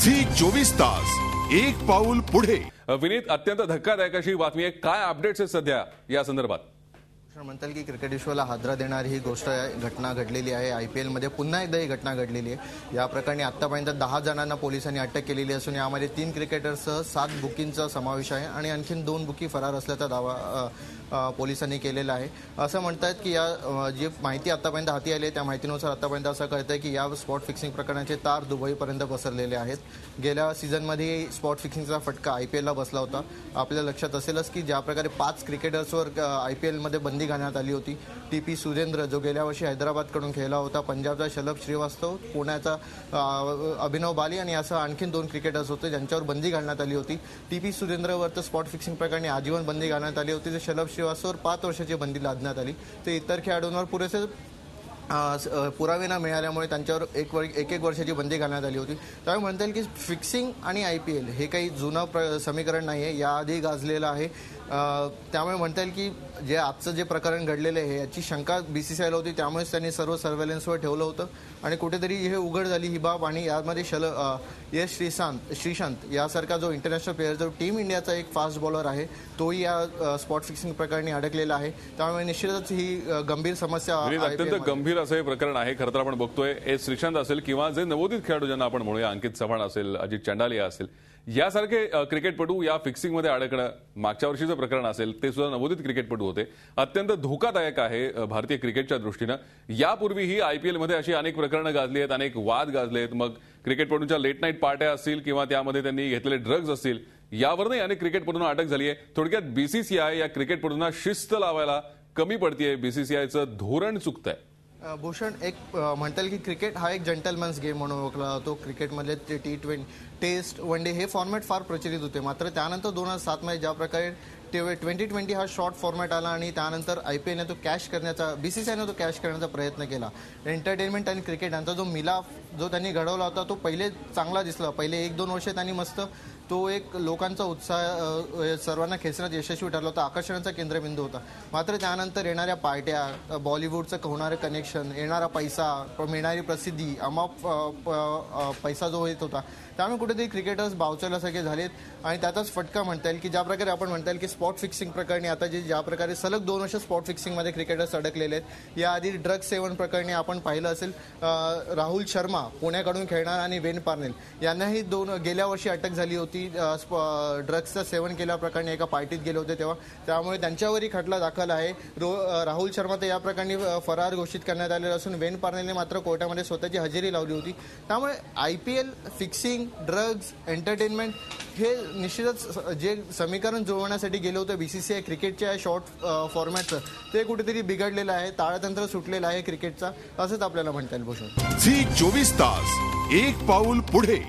Zee 24 तास एक पाऊल पुढे। विनीत, अत्यंत धक्कादायक अशी बातमी आहे, काय अपडेट्स आहेत सध्या या संदर्भात? म्हणतात की क्रिकेट विश्वाला हादरा देणारी ही गोष्ट घटना घडलेली आहे। IPL मध्ये पुन्हा एकदा ही घटना घडलेली आहे। या प्रकरणी आतापर्यंत 10 जणांना पोलिसांनी अटक केलेली असून यामध्ये 3 क्रिकेटर्ससह 7 बुकींचा समावेश आहे आणि आणखीन 2 बुकी फरार असल्याचा दावा पोलिसांनी केलेला आहे। असं म्हणतात की या जी माहिती आतापर्यंत हाती आली आहे त्या माहितीनुसार आतापर्यंत असं कळतंय की या स्पॉट फिक्सिंग प्रकरणाचे तार दुबईपर्यंत पसरलेले आहेत। गेल्या सीझनमध्ये स्पॉट फिक्सिंगचा फटका IPLला बसला होता। आपल्या लक्षात असेलच की ज्या प्रकारे 5 क्रिकेटर्सवर IPL मध्ये बंदी घालण्यात आली होती। TP सुरेंद्र जो गेल्या वर्षी हैदराबादकडून खेळला होता, पंजाबचा शलभ श्रीवास्तव, पुण्याचा अभिनव बाली आणि असं आणखीन 2 क्रिकेटर्स होते ज्यांच्यावर बंदी घालण्यात आली होती। TP सुरेंद्रवर तर स्पॉट फिक्सिंग प्रकरणी आजीवन बंदी घालण्यात आली होती। शलभ श्रीवास्तवर 5 वर्षाची बंदी लादण्यात आली। ते इतर खेळाडूंवर पुरेसे पुरावे न मिळाल्यामुळे त्यांच्यावर एक वर्षाची बंदी घालण्यात आली होती। त्यामुळे म्हणता येईल की फिक्सिंग आणि IPL हे काही जुनं समीकरण नाही आहे, याआधी गाजलेलं आहे। त्यामुळे म्हणता येईल की जे आजचं जे प्रकरण घडलेलं आहे याची शंका BCCIला होती, त्यामुळेच त्यांनी सर्व सर्व्हेलन्सवर ठेवलं होतं आणि कुठेतरी हे उघड झाली ही बाब। आणि यामध्ये यश श्रीशांत यासारखा जो इंटरनॅशनल प्लेअर, जो टीम इंडियाचा एक फास्ट बॉलर आहे, तोही या स्पॉट फिक्सिंग प्रकरणी अडकलेला आहे। त्यामुळे निश्चितच ही गंभीर समस्या, अत्यंत गंभीर असं हे प्रकरण आहे। खरं तर आपण बघतोय एस श्रीशांत असेल किंवा जे नवोदित खेळाडू ज्यांना आपण म्हणूया, अंकित चव्हाण असेल, अजित चंडालिया असेल, यासारखे क्रिकेटपटू या फिक्सिंगमध्ये अडकणं, मागच्या वर्षीचं प्रकरण असेल ते सुद्धा नवोदित क्रिकेटपटू होते, अत्यंत धोकादायक आहे भारतीय क्रिकेटच्या दृष्टीनं। यापूर्वीही IPL मध्ये अशी अनेक प्रकरणं गाजली आहेत, अनेक वाद गाजले आहेत। मग क्रिकेटपटूंच्या लेट नाईट पार्ट्या असतील किंवा त्यामध्ये त्यांनी घेतलेले ड्रग्ज असतील, यावरही अनेक क्रिकेटपटूंना अटक झाली आहे। थोडक्यात BCCI या क्रिकेटपटूंना शिस्त लावायला कमी पडतीये, BCCIचं धोरण चुकतंय। भूषण, एक म्हणता येईल की क्रिकेट हा एक जेंटलमॅन्स गेम म्हणून ओळखला जातो। क्रिकेटमधले T20, टेस्ट, वन डे हे फॉर्मॅट फार प्रचलित होते। मात्र त्यानंतर 2007 मध्ये ज्या प्रकारे 2020 हा शॉर्ट फॉर्मॅट आला आणि त्यानंतर IPLने तो कॅश करण्याचा, BCCIने तो कॅश करण्याचा प्रयत्न केला। एंटरटेनमेंट आणि क्रिकेट यांचा जो मिलाफ जो त्यांनी घडवला होता तो पहिले चांगला दिसला। पहिले 1-2 वर्ष त्यांनी मस्त तो एक लोकांचा उत्साह सर्वांना खेचण्यात यशस्वी ठरला होता, आकर्षणाचा केंद्रबिंदू होता। मात्र त्यानंतर येणाऱ्या पार्ट्या, बॉलिवूडचं होणारं कनेक्शन, येणारा पैसा, मिळणारी प्रसिद्धी, अमाप पैसा जो येत होता, त्यामुळे कुठेतरी क्रिकेटर्स बावचल्यासारखे झालेत आणि त्याचाच फटका म्हणता येईल की ज्या प्रकारे आपण म्हणता येईल की स्पॉट फिक्सिंग प्रकरणी आता ज्या प्रकारे सलग 2 वर्ष स्पॉट फिक्सिंगमध्ये क्रिकेटर्स अडकलेले आहेत। याआधी ड्रग सेवन प्रकरणी आपण पाहिलं असेल, राहुल शर्मा पुण्याकडून खेळणार आणि वेन पार्नेल यांनाही गेल्या वर्षी अटक झाली होती ड्रग्सचं सेवन केल्याप्रकरणी। एका पार्टीत गेले होते तेव्हा, त्यामुळे त्यांच्यावरही खटला दाखल आहे। राहुल शर्मा तर या प्रकरणी फरार घोषित करण्यात आलेला असून वेन पार्नेलने मात्र कोर्टामध्ये स्वतःची हजेरी लावली होती। त्यामुळे IPL, फिक्सिंग, ड्रग्ज, एंटरटेनमेंट हे निश्चितच जे समीकरण जुळवण्यासाठी गेलं होतं BCCI क्रिकेटच्या शॉर्ट फॉर्मॅटचं, ते कुठेतरी बिघडलेलं आहे, ताळतंत्र सुटलेलं आहे क्रिकेटचा, असंच आपल्याला म्हणता येईल। भूषण, झी 24 तास एक पाऊल पुढे।